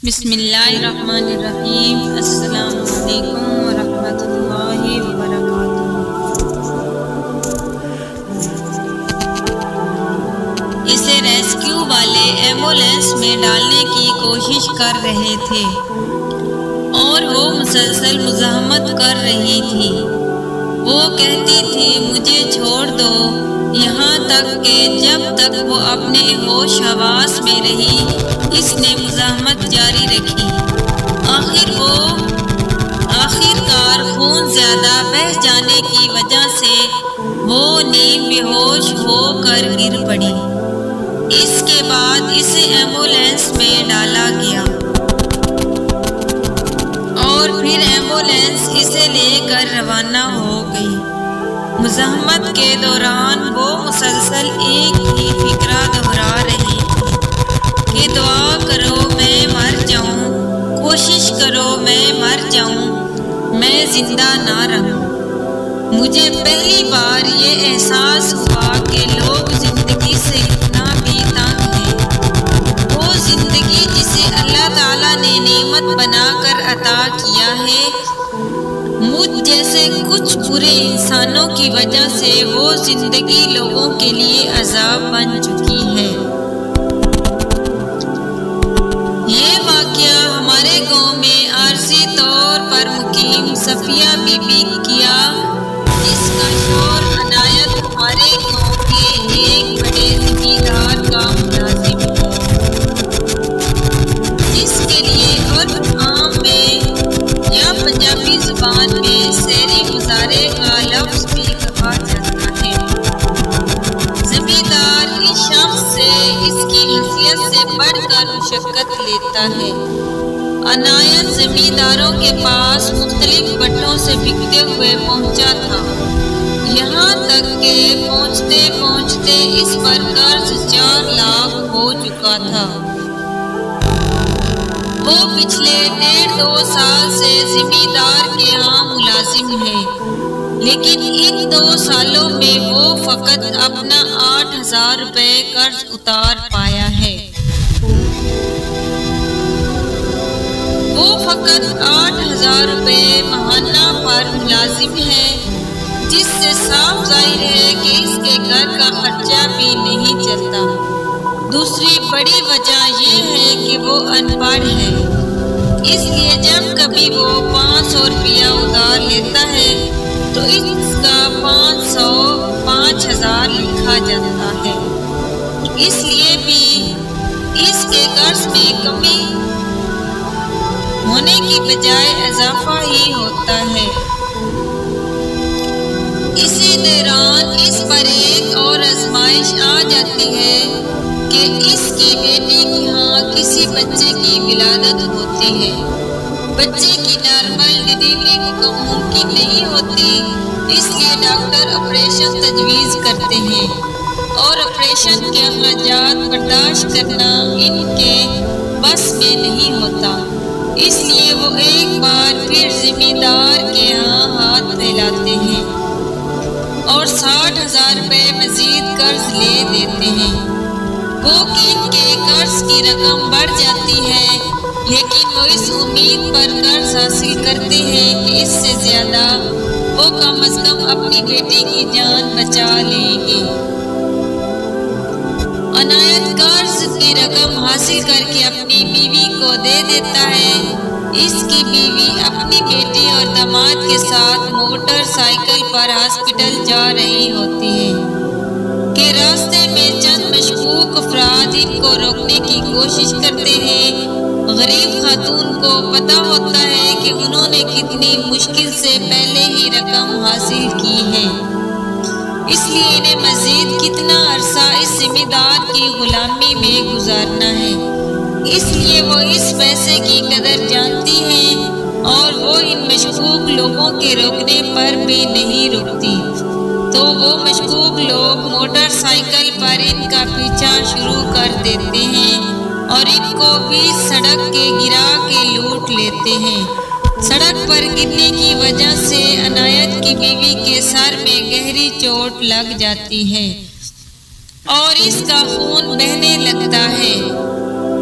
بسم اللہ الرحمن الرحیم۔ السلام علیکم ورحمۃ اللہ وبرکاتہ۔ اسے ریسکیو والے ایمبولینس میں ڈالنے کی کوشش کر رہے تھے اور وہ مسلسل مزاحمت کر رہی تھی۔ وہ کہتی تھی مجھے چھوڑ دو، یہاں تک کہ جب تک وہ اپنے ہوش حواس میں رہی اس نے مزاحمت جاری رکھی۔ آخرکار خون زیادہ بہہ جانے کی وجہ سے وہ نیم بے ہوش ہو کر گر پڑی۔ اس کے بعد اسے ایمبولینس میں ڈالا گیا اور پھر ایمبولینس اسے لے کر روانہ ہو گئی۔ مزاحمت کے دوران وہ مسلسل ایک ہی فکرہ دہرا رہی تھی کہ دعا کرو میں مر جاؤں، کوشش کرو میں مر جاؤں، میں زندہ نہ رہوں۔ مجھے پہلی بار یہ احساس ہوا کہ لوگ زندگی سے اتنا بھی تنگ ہیں۔ وہ زندگی جسے اللہ تعالیٰ نے نعمت بنا کر عطا کیا ہے، مجھ جیسے کچھ برے انسانوں کی وجہ سے وہ زندگی لوگوں کے لیے عذاب بن چکی ہے۔ یہ واقعہ ہمارے گاؤں میں عارضی طور پر مقیم صفیہ بی بی کیا، جس کا شوہر عنایت ہمارے گاؤں کے ایک بڑے زمیندار کا ملازم ہے، جس کے لیے عرف عام میں یا پنجابی زبان میں سیری گزارے کا لفظ بھی کہا جاتا ہے۔ زمیندار اس شخص سے اس کی حیثیت سے بڑھ کر مشقت لیتا ہے۔ عنایت زمینداروں کے پاس مختلف بٹوں سے بکتے ہوئے پہنچا تھا، یہاں تک کہ پہنچتے پہنچتے اس پر قرض 4 لاکھ ہو چکا تھا۔ وہ پچھلے 1.5-2 سال سے زمیندار کے ہاں ملازم ہے، لیکن ان 2 سالوں میں وہ فقط اپنا 8,000 روپے قرض اتار پایا ہے۔ وہ فقط 8,000 روپے ماہانہ پر ملازم ہے، جس سے صاف ظاہر ہے کہ اس کے گھر کا خرچہ بھی نہیں چلتا۔ دوسری بڑی وجہ یہ ہے کہ وہ ان پڑھ ہے، اس لیے جب کبھی وہ 500 روپیہ ادھار لیتا ہے تو اس کا 5,000 لکھا جاتا ہے۔ اس لیے بھی اس کے قرض میں کمی ہونے کی بجائے اضافہ ہی ہوتا ہے۔ اسی دوران اس پر ایک اور آزمائش آ جاتی ہے کہ اس کی بیٹی کی ہاں کسی بچے کی ولادت ہوتی ہے۔ بچے کی نارمل ڈیلیوری ممکن نہیں ہوتی، اس لیے ڈاکٹر آپریشن تجویز کرتے ہیں اور آپریشن کے اخراجات برداشت کرنا ان کے بس میں نہیں ہوتا۔ اس لیے وہ ایک بار پھر زمیندار کے ہاں ہاتھ پھیلاتے ہیں اور 60,000 روپے مزید قرض لے دیتے ہیں۔ وہ کہ ان کے قرض کی رقم بڑھ جاتی ہے، لیکن وہ اس امید پر قرض حاصل کرتے ہیں کہ اس سے زیادہ وہ کم از کم اپنی بیٹی کی جان بچا لیں گے۔ عنایت قرض کی رقم حاصل کر کے اپنی بیوی کو دے دیتا ہے۔ اس کی بیوی اپنی بیٹی اور داماد کے ساتھ موٹر سائیکل پر ہاسپٹل جا رہی ہوتی ہے کہ راستے میں چند مشکوک افراد ان کو روکنے کی کوشش کرتے ہیں۔ غریب خاتون کو پتہ ہوتا ہے کہ انہوں نے کتنی مشکل سے پہلے ہی رقم حاصل کی ہے، اس لیے انہیں مزید کتنا عرصہ اس زمیندار کی غلامی میں گزارنا ہے۔ اس لیے وہ اس پیسے کی قدر جانتی ہیں اور وہ ان مشکوک لوگوں کے روکنے پر بھی نہیں رکتی، تو وہ مشکوک لوگ موٹر سائیکل پر ان کا پیچھا شروع کر دیتے ہیں اور ان کو بھی سڑک کے گرا کے لوٹ لیتے ہیں۔ سڑک پر گرنے کی وجہ سے عنایت کی بیوی کے سر میں گہری چوٹ لگ جاتی ہے اور اس کا خون بہنے لگتا ہے۔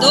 2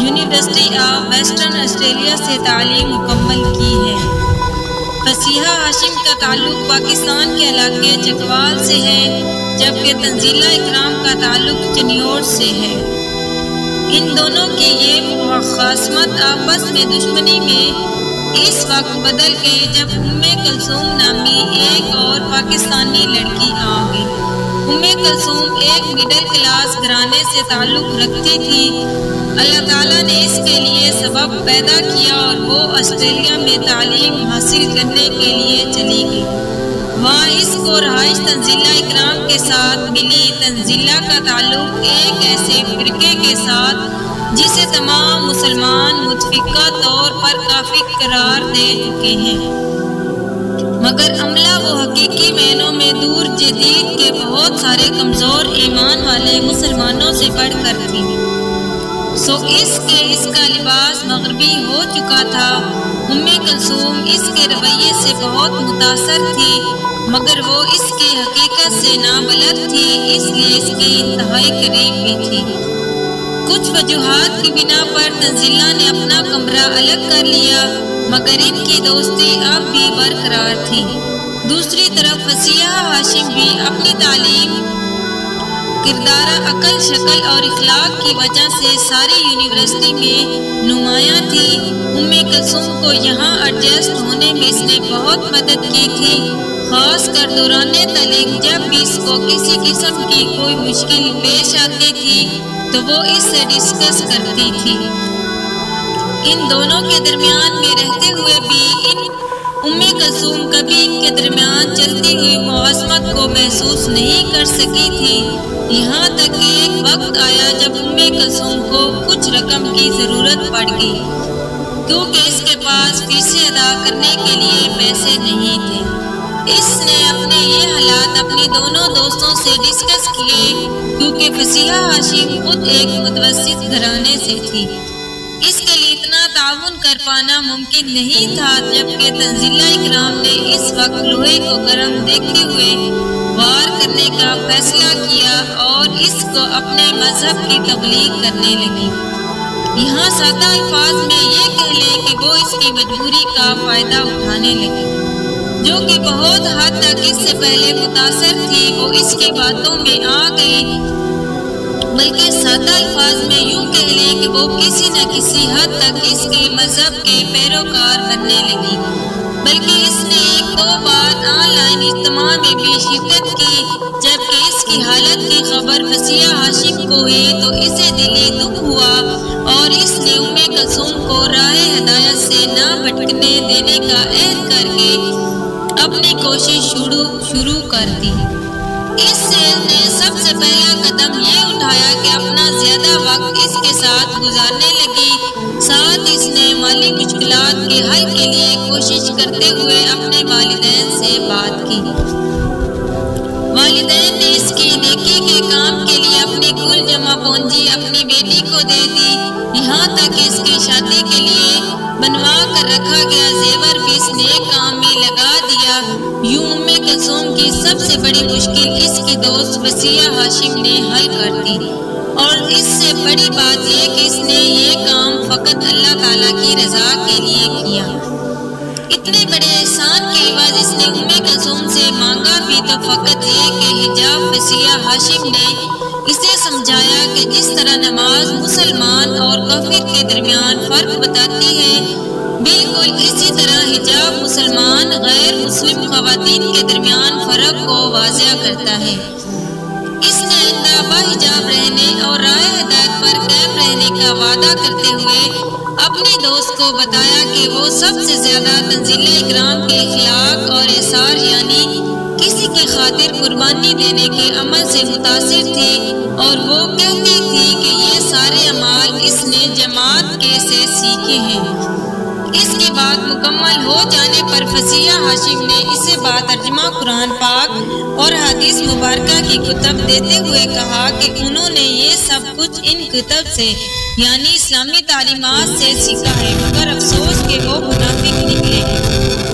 یونیورسٹی آف ویسٹرن آسٹریلیا سے تعلیم مکمل کی ہے۔ فصیحہ ہاشم کا تعلق پاکستان کے علاقے چکوال سے ہے، جبکہ تنزیلہ اکرام کا تعلق چنیوٹ سے ہے۔ ان دونوں کی یہ مخاصمت آپس میں دشمنی میں اس وقت بدل گئی جب کلثوم نامی ایک اور پاکستانی لڑکی آ گئی۔ کلثوم ایک مڈل کلاس گھرانے سے تعلق رکھتی تھی۔ اللہ تعالیٰ نے اس کے لیے سبب پیدا کیا اور وہ آسٹریلیا میں تعلیم حاصل کرنے کے لیے چلی گئی۔ وہاں اس کو رہائش تنزیلہ اکرام کے ساتھ ملی۔ تنزیلہ کا تعلق ایک ایسے فرقے کے ساتھ جسے تمام مسلمان متفقہ طور پر کافر قرار دے چکے ہیں، مگر عملہ وہ حقیقی معنوں میں دور جدید کے بہت سارے کمزور ایمان والے مسلمانوں سے بڑھ کر تھی۔ اس کا لباس مغربی ہو چکا تھا۔ کلثوم اس کے رویے سے بہت متاثر تھی، مگر وہ اس کی حقیقت سے نابلد تھی، اس لیے اس کی انتہائی قریب بھی تھی۔ کچھ وجوہات کی بنا پر تنزیلہ نے اپنا کمرہ الگ کر لیا، مگر ان کی دوستی اب بھی برقرار تھی۔ دوسری طرف فصیحہ ہاشم بھی اپنی تعلیم، کردار، عقل، شکل اور اخلاق کی وجہ سے ساری یونیورسٹی میں نمایاں تھی۔ کلثوم کو یہاں ایڈجسٹ ہونے میں اس نے بہت مدد کی تھی، خاص کر دوران تعلیم جب بھی اس کو کسی قسم کی کوئی مشکل پیش آتی تھی تو وہ اس سے ڈسکس کرتی تھی۔ ان دونوں کے درمیان میں رہتے ہوئے بھی کلثوم کبھی ان کے درمیان چلتی ہوئی مواسمت کو محسوس نہیں کر سکی تھی، یہاں تک کہ ایک وقت آیا جب کلثوم کو کچھ رقم کی ضرورت پڑ گئی، کیونکہ اس کے پاس فیسیں ادا کرنے کے لیے پیسے نہیں تھے۔ اس نے اپنے یہ حالات اپنے دونوں دوستوں سے ڈسکس کیے، کیونکہ فصیحہ ہاشم خود ایک متوسط گھرانے سے تھی، اس کے لیے اتنا تعاون کر پانا ممکن نہیں تھا، جبکہ تنزیلہ اکرام نے اس وقت لوہے کو گرم دیکھتے ہوئے وار کرنے کا فیصلہ کیا اور اس کو اپنے مذہب کی تبلیغ کرنے لگی۔ یہاں سادہ الفاظ میں یہ کہہ لیں کہ وہ اس کی مجبوری کا فائدہ اٹھانے لگی، جو کہ بہت حد تک اس سے پہلے متاثر تھی، وہ اس کی باتوں میں آ گئی، بلکہ سادہ الفاظ میں یوں کہہ لیں کہ وہ کسی نہ کسی حد تک اس کے مذہب کے پیروکار بننے لگی، بلکہ اس نے ایک دو بار آن لائن اجتماع میں بھی شرکت کی۔ جبکہ اس کی حالت کی خبر فصیحہ ہاشم کو ہوئی تو اسے دلی دکھ ہوا اور اس نے کلثوم کو راہ ہدایت سے نہ بھٹکنے دینے کا عہد کر کے اپنی کوشش شروع کر دی۔ اس نے سب سے پہلا قدم یہ اٹھایا کہ اپنا زیادہ وقت اس کے ساتھ گزارنے لگی، ساتھ اس نے مالی مشکلات کے حل کے لیے کوشش کرتے ہوئے اپنے والدین سے بات کی۔ والدین نے اس کی نیکی کے کام کے لیے اپنی کل جمع پونجی اپنی بیٹی کو دے دی، یہاں تک اس کی شادی کے لیے بنوا کر رکھا گیا زیور بھی اس نے کام میں لگا دیا۔ یوں کلثوم کی سب سے بڑی مشکل اس کی دوست فصیحہ ہاشم نے حل کر دی، اور اس سے بڑی بات یہ کہ اس نے یہ کام فقط اللہ تعالیٰ کی رضا کے لیے کیا۔ اتنے بڑے احسان کے عوض اس نے کلثوم سے مانگا بھی تو فقط یہ کہ حجاب فصیحہ ہاشم نے اسے سمجھایا کہ جس طرح نماز مسلمان اور کافر کے درمیان فرق بتاتی ہے، بالکل اسی طرح حجاب مسلمان غیر مسلم خواتین کے درمیان فرق کو واضح کرتا ہے۔ اس نے آئندہ باحجاب رہنے اور راہ ہدایت پر قائم رہنے کا وعدہ کرتے ہوئے اپنے دوست کو بتایا کہ وہ سب سے زیادہ تنزیلہ اکرام کے اخلاق اور اثار یعنی کسی کی خاطر قربانی دینے کے عمل سے متاثر تھی، اور وہ کہتی تھی کہ یہ سارے اعمال اس نے جماعت کے سے سیکھے ہیں۔ اس کی بات مکمل ہو جانے پر فصیحہ ہاشم نے اسے ترجمہ قرآن پاک اور حدیث مبارکہ کی کتب دیتے ہوئے کہا کہ انہوں نے یہ سب کچھ ان کتب سے یعنی اسلامی تعلیمات سے سیکھا ہے، مگر افسوس کہ وہ منافق نکلے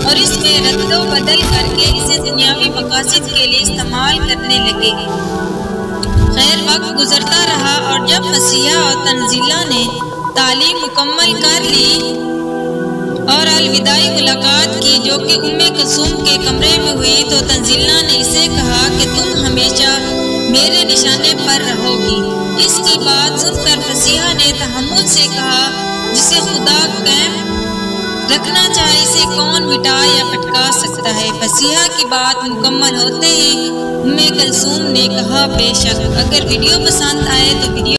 اور اس میں رد و بدل کر کے اسے دنیاوی مقاصد کے لیے استعمال کرنے لگے۔ خیر وقت گزرتا رہا اور جب فصیحہ اور تنزیلہ نے تعلیم مکمل کر لی اور الوداعی ملاقات کی جو کہ کلثوم کے کمرے میں ہوئی تو تنزیلہ نے اسے کہا کہ تم ہمیشہ میرے نشانے پر رہو گی۔ اس کی بات سن کر فصیحہ نے تحمل سے کہا جسے خدا قائم رکھنا چاہے اسے کون مٹا یا پھٹکا سکتا ہے۔ فصیحہ کی بات مکمل ہوتے ہی کلثوم نے کہا بے شک۔ اگر ویڈیو پسند آئے تو ویڈیو